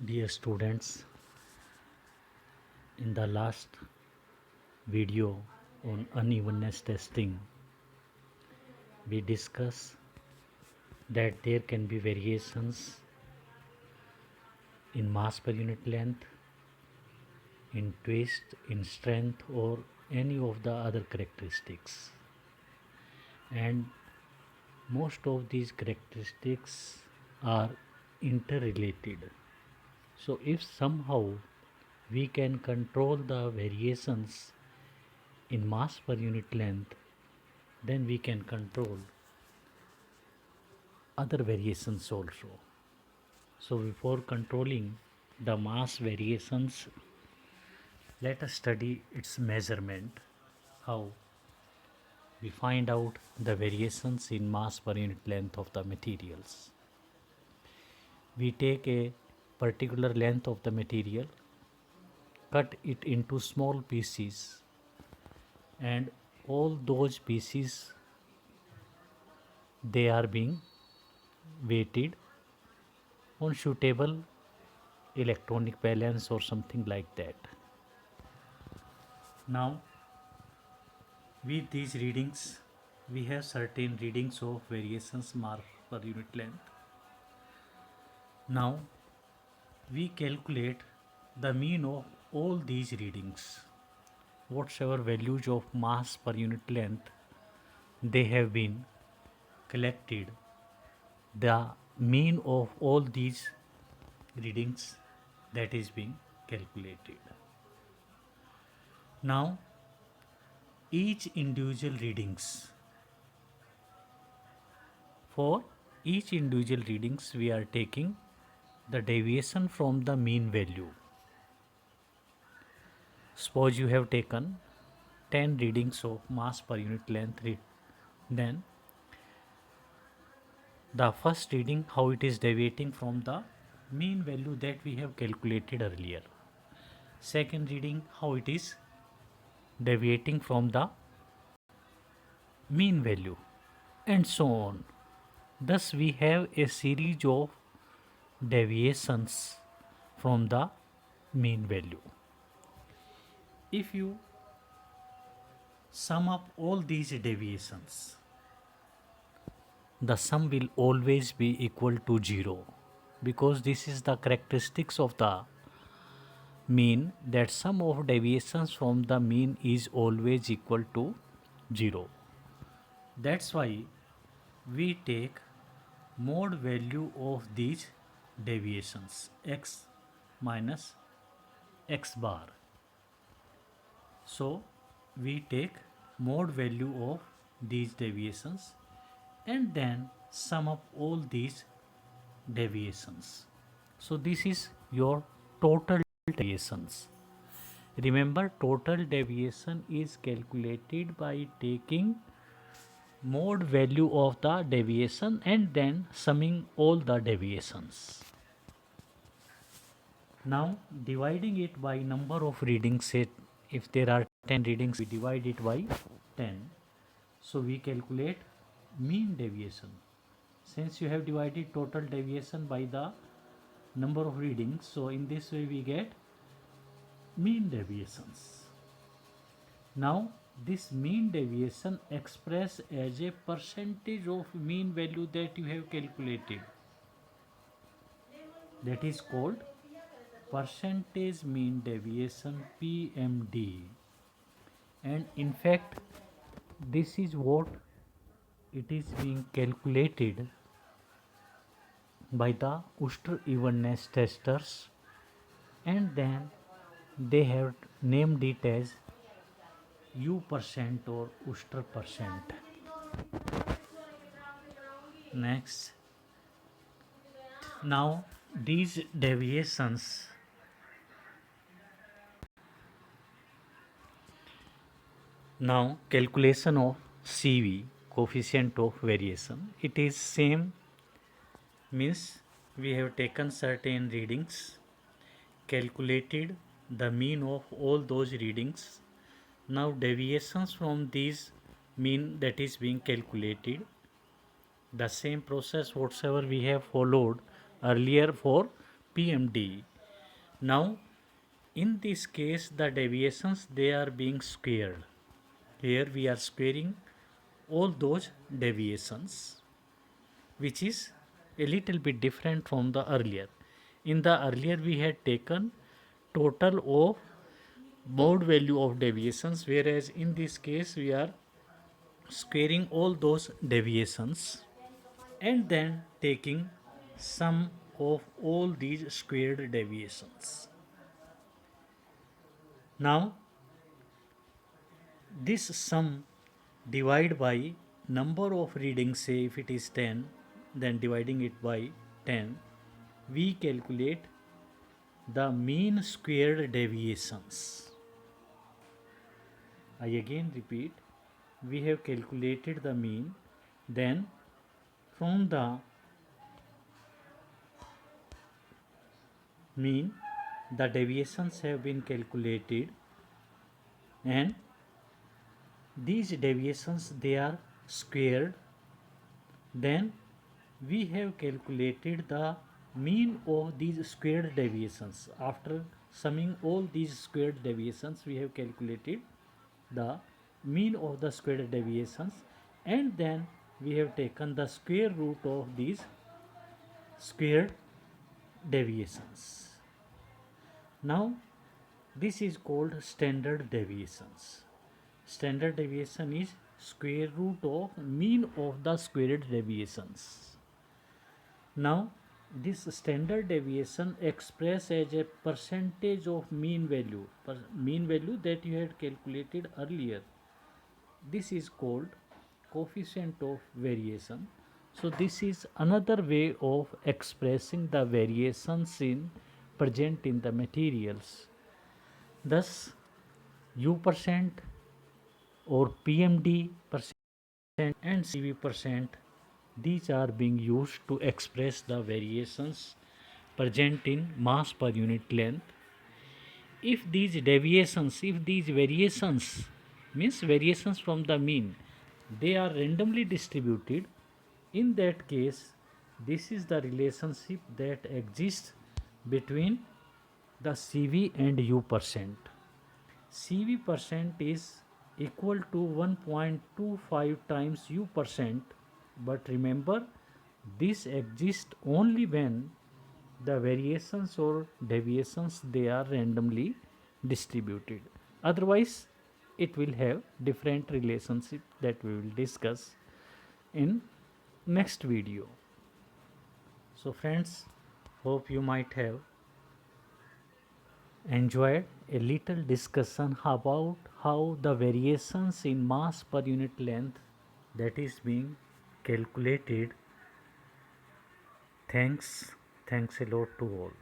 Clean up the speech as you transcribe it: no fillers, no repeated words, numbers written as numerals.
Dear students, in the last video on unevenness testing, we discussed that there can be variations in mass per unit length, in twist, in strength, or any of the other characteristics. And most of these characteristics are interrelated. So, if somehow we can control the variations in mass per unit length, then we can control other variations also. So before controlling the mass variations, let us study its measurement, how we find out the variations in mass per unit length of the materials. We take a particular length of the material, cut it into small pieces, and all those pieces, they are being weighted on suitable electronic balance or something like that. Now, with these readings, we have certain readings of variations mass per unit length. Now, we calculate the mean of all these readings. Whatever values of mass per unit length they have been collected, the mean of all these readings that is being calculated. Now, each individual readings, for each individual readings we are taking the deviation from the mean value. Suppose you have taken 10 readings of mass per unit length, then the first reading how it is deviating from the mean value that we have calculated earlier. Second reading how it is deviating from the mean value, and so on. Thus we have a series of deviations from the mean value. If you sum up all these deviations, the sum will always be equal to 0, because this is the characteristics of the mean, that sum of deviations from the mean is always equal to 0. That's why we take mode value of these deviations, x minus x bar. So we take mode value of these deviations and then sum up all these deviations. So this is your total deviations. Remember, total deviation is calculated by taking mode value of the deviation and then summing all the deviations. Now dividing it by number of readings, set if there are 10 readings, we divide it by 10. So we calculate mean deviation. Since you have divided total deviation by the number of readings, so in this way we get mean deviations. Now this mean deviation expressed as a percentage of mean value that you have calculated, that is called percentage mean deviation, PMD. And in fact this is what it is being calculated by the Wooster evenness testers, and then they have named it as U percent or Wooster percent. Next, now these deviations, now calculation of CV, coefficient of variation, it is same, means we have taken certain readings, calculated the mean of all those readings. Now deviations from these mean that is being calculated. The same process whatsoever we have followed earlier for PMD. Now in this case the deviations they are being squared. Here we are squaring all those deviations, which is a little bit different from the earlier. In the earlier we had taken total of mode value of deviations, whereas in this case we are squaring all those deviations and then taking sum of all these squared deviations. Now this sum divide by number of readings, say if it is 10, then dividing it by 10, we calculate the mean squared deviations. I again repeat, we have calculated the mean, then from the mean the deviations have been calculated, and these deviations they are squared. Then we have calculated the mean of these squared deviations. After summing all these squared deviations, we have calculated the mean of the squared deviations, and then we have taken the square root of these squared deviations. Now this is called standard deviations. Standard deviation is square root of mean of the squared deviations. Now this standard deviation expressed as a percentage of mean value that you had calculated earlier. This is called coefficient of variation. So this is another way of expressing the variations present in the materials. Thus U percent or PMD percent and CV percent, these are being used to express the variations present in mass per unit length. If these variations means variations from the mean, they are randomly distributed, in that case this is the relationship that exists between the CV and U percent. CV percent is equal to 1.25 times U percent, but remember this exists only when the variations or deviations they are randomly distributed. Otherwise it will have different relationship that we will discuss in next video. So friends, hope you might have enjoyed a little discussion about how the variations in mass per unit length that is being calculated. Thanks a lot to all.